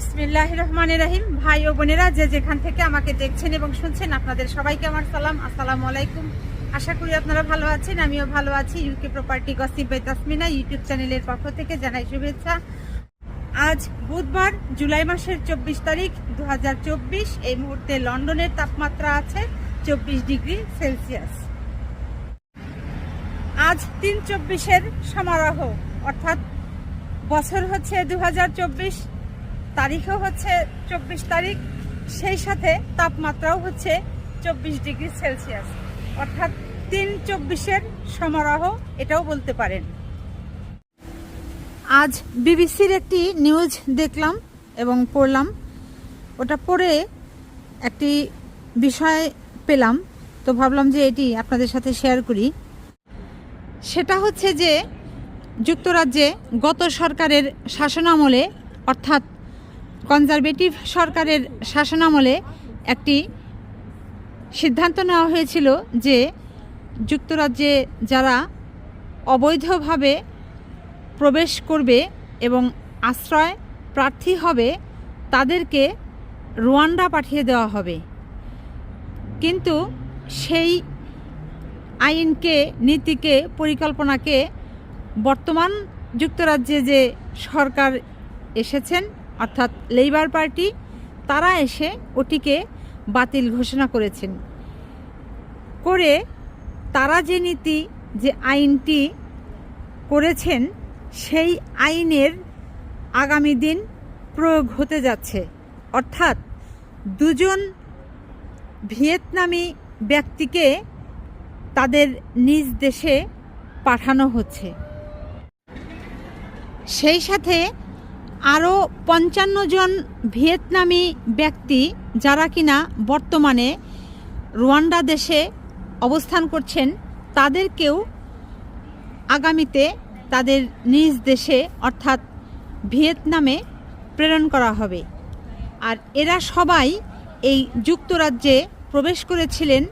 বিসমিল্লাহির রহমানির রহিম। ভাই ও বোনেরা যে যেখান থেকে আমাকে দেখছেন এবং শুনছেন, আপনাদের সবাইকে আমার সালাম, আসসালামু আলাইকুম। আশা করি আপনারা ভালো আছেন, আমিও ভালো আছি। UK property gossip by Tasmina YouTube চ্যানেলের পক্ষ থেকে জানাই শুভেচ্ছা। আজ বুধবার জুলাই মাসের 24 তারিখ 2024। এই মুহূর্তে লন্ডনের তাপমাত্রা আছে 24 ডিগ্রি সেলসিয়াস। আজ 3/24-এর সমারোহ, অর্থাৎ বছর হচ্ছে 2024, তারিখও হচ্ছে 24 তারিখ, সেই সাথে তাপমাত্রাও হচ্ছে 24 ডিগ্রি সেলসিয়াস, অর্থাৎ 3/24-এর সমারোহ এটাও বলতে পারেন। আজ বিবিসির একটি নিউজ দেখলাম এবং পড়লাম, ওটা পড়ে একটি বিষয় পেলাম, তো ভাবলাম যে এটি আপনাদের সাথে শেয়ার করি। সেটা হচ্ছে যে যুক্তরাজ্যে গত সরকারের শাসনামলে, অর্থাৎ কনজারভেটিভ সরকারের শাসনামলে একটি সিদ্ধান্ত নেওয়া হয়েছিল যে যুক্তরাজ্যে যারা অবৈধভাবে প্রবেশ করবে এবং আশ্রয় প্রার্থী হবে তাদেরকে রুয়ান্ডা পাঠিয়ে দেওয়া হবে। কিন্তু সেই আইনকে, নীতিকে, পরিকল্পনাকে বর্তমান যুক্তরাজ্যে যে সরকার এসেছেন, অর্থাৎ লেবার পার্টি, তারা এসে ওটিকে বাতিল ঘোষণা করেছেন। করে তারা যে নীতি, যে আইনটি করেছেন, সেই আইনের আগামী দিন প্রয়োগ হতে যাচ্ছে। অর্থাৎ দুজন ভিয়েতনামি ব্যক্তিকে তাদের নিজ দেশে পাঠানো হচ্ছে। সেই সাথে আরও 55 জন ভিয়েতনামি ব্যক্তি, যারা কিনা বর্তমানে রুয়ান্ডা দেশে অবস্থান করছেন, তাদেরকেও আগামীতে তাদের নিজ দেশে অর্থাৎ ভিয়েতনামে প্রেরণ করা হবে। আর এরা সবাই এই যুক্তরাজ্যে প্রবেশ করেছিলেন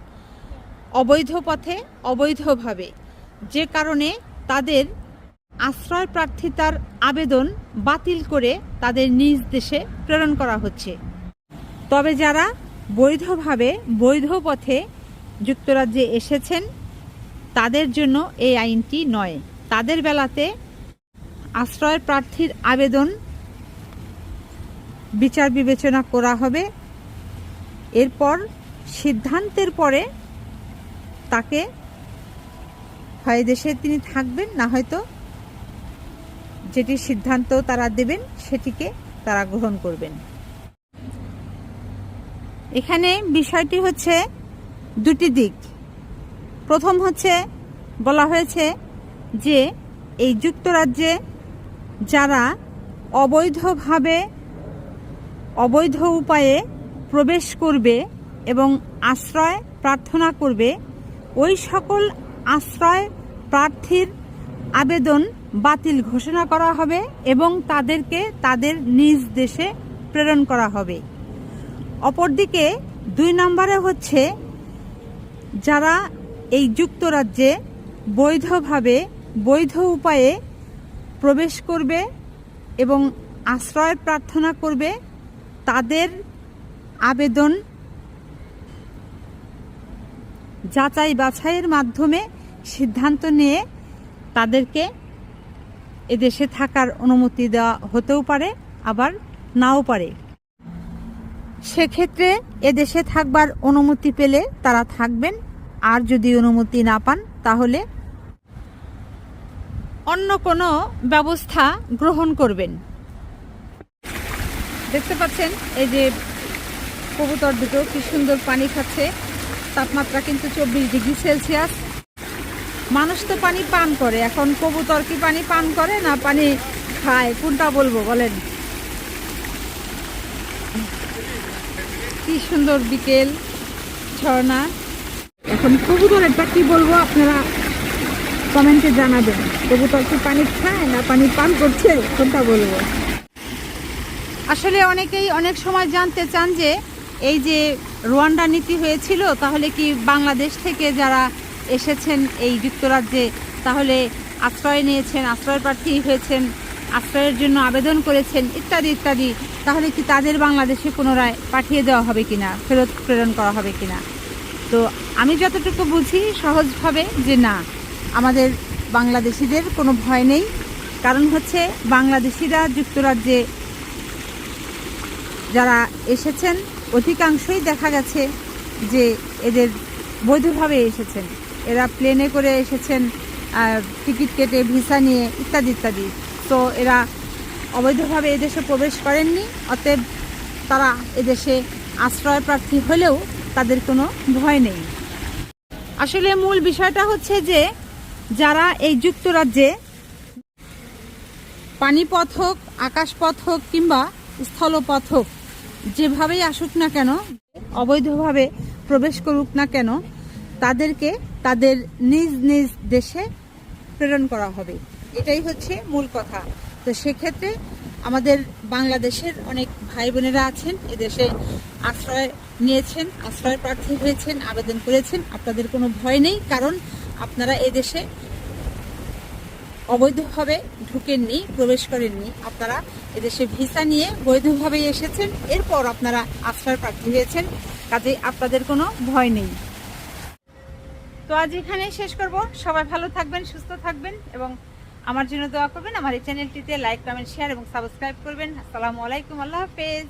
অবৈধ পথে, অবৈধভাবে, যে কারণে তাদের আশ্রয় প্রার্থিতার আবেদন বাতিল করে তাদের নিজ দেশে প্রেরণ করা হচ্ছে। তবে যারা বৈধভাবে, বৈধ পথে যুক্তরাজ্যে এসেছেন, তাদের জন্য এই আইনটি নয়। তাদের বেলাতে আশ্রয় প্রার্থীর আবেদন বিচার বিবেচনা করা হবে। এরপর সিদ্ধান্তের পরে তাকে হয় দেশে তিনি থাকবেন, না হয়তো যেটি সিদ্ধান্ত তারা দেবেন সেটিকে তারা গ্রহণ করবেন। এখানে বিষয়টি হচ্ছে দুটি দিক। প্রথম হচ্ছে, বলা হয়েছে যে এই যুক্তরাজ্যে যারা অবৈধভাবে, অবৈধ উপায়ে প্রবেশ করবে এবং আশ্রয় প্রার্থনা করবে, ওই সকল আশ্রয় প্রার্থীর আবেদন বাতিল ঘোষণা করা হবে এবং তাদেরকে তাদের নিজ দেশে প্রেরণ করা হবে। অপরদিকে 2 নম্বরে হচ্ছে, যারা এই যুক্তরাজ্যে বৈধভাবে, বৈধ উপায়ে প্রবেশ করবে এবং আশ্রয় প্রার্থনা করবে, তাদের আবেদন যাচাই বাছাইয়ের মাধ্যমে সিদ্ধান্ত নিয়ে তাদেরকে এদেশে থাকার অনুমতি দেওয়া হতেও পারে, আবার নাও পারে। সেক্ষেত্রে এদেশে থাকবার অনুমতি পেলে তারা থাকবেন, আর যদি অনুমতি না পান তাহলে অন্য কোনো ব্যবস্থা গ্রহণ করবেন। দেখতে পাচ্ছেন এই যে কবুতর দুটো কি সুন্দর পানি খাচ্ছে। তাপমাত্রা কিন্তু 24 ডিগ্রি সেলসিয়াস। মানুষ তো পানি পান করে, এখন কবুতর কি পানি পান করে না পানি খায়, কোনটা বলবো বলেন? কি সুন্দর বিকেল, ঝর্ণা। এখন কবুতরেরটা কি বলবো আপনারা কমেন্টে জানাবেন। কবুতর কি পানি খায় না পানি পান করছে, কোনটা বলবো? আসলে অনেকেই অনেক সময় জানতে চান যে এই যে রুয়ান্ডা নীতি হয়েছিল, তাহলে কি বাংলাদেশ থেকে যারা এসেছেন এই যুক্তরাজ্যে, তাহলে আশ্রয় নিয়েছেন, আশ্রয় প্রার্থী হয়েছেন, আশ্রয়ের জন্য আবেদন করেছেন ইত্যাদি ইত্যাদি, তাহলে কি তাদের বাংলাদেশে পুনরায় পাঠিয়ে দেওয়া হবে কিনা, ফেরত প্রেরণ করা হবে কিনা? তো আমি যতটুকু বুঝি সহজভাবে যে না, আমাদের বাংলাদেশিদের কোনো ভয় নেই। কারণ হচ্ছে বাংলাদেশিরা যুক্তরাজ্যে যারা এসেছেন অধিকাংশই দেখা গেছে যে এদের বৈধভাবে এসেছেন, এরা প্লেনে করে এসেছেন, টিকিট কেটে ভিসা নিয়ে ইত্যাদি ইত্যাদি। তো এরা অবৈধভাবে এদেশে প্রবেশ করেননি, অতএব তারা এদেশে আশ্রয় প্রার্থী হলেও তাদের কোনো ভয় নেই। আসলে মূল বিষয়টা হচ্ছে যে যারা এই যুক্তরাজ্যে পানিপথ হোক, আকাশপথ হোক কিংবা স্থলপথ হোক, যেভাবেই আসুক না কেন, অবৈধভাবে প্রবেশ করুক না কেন, তাদেরকে তাদের নিজ নিজ দেশে প্রেরণ করা হবে, এটাই হচ্ছে মূল কথা। তো সেক্ষেত্রে আমাদের বাংলাদেশের অনেক ভাই বোনেরা আছেন, এদেশে আশ্রয় নিয়েছেন, আশ্রয় প্রার্থী হয়েছেন, আবেদন করেছেন, আপনাদের কোনো ভয় নেই। কারণ আপনারা এদেশে অবৈধভাবে ঢুকেননি, প্রবেশ করেননি, আপনারা এদেশে ভিসা নিয়ে বৈধভাবে এসেছেন, এরপর আপনারা আশ্রয় প্রার্থী হয়েছেন, কাজে আপনাদের কোনো ভয় নেই। তো আজ এখানে শেষ করব। সবাই ভালো থাকবেন, সুস্থ থাকবেন এবং আমার জন্য দোয়া করবেন। আমার এই চ্যানেলটিতে লাইক, কমেন্ট, শেয়ার এবং সাবস্ক্রাইব করবেন। আসসালামু আলাইকুম, আল্লাহ হাফেজ।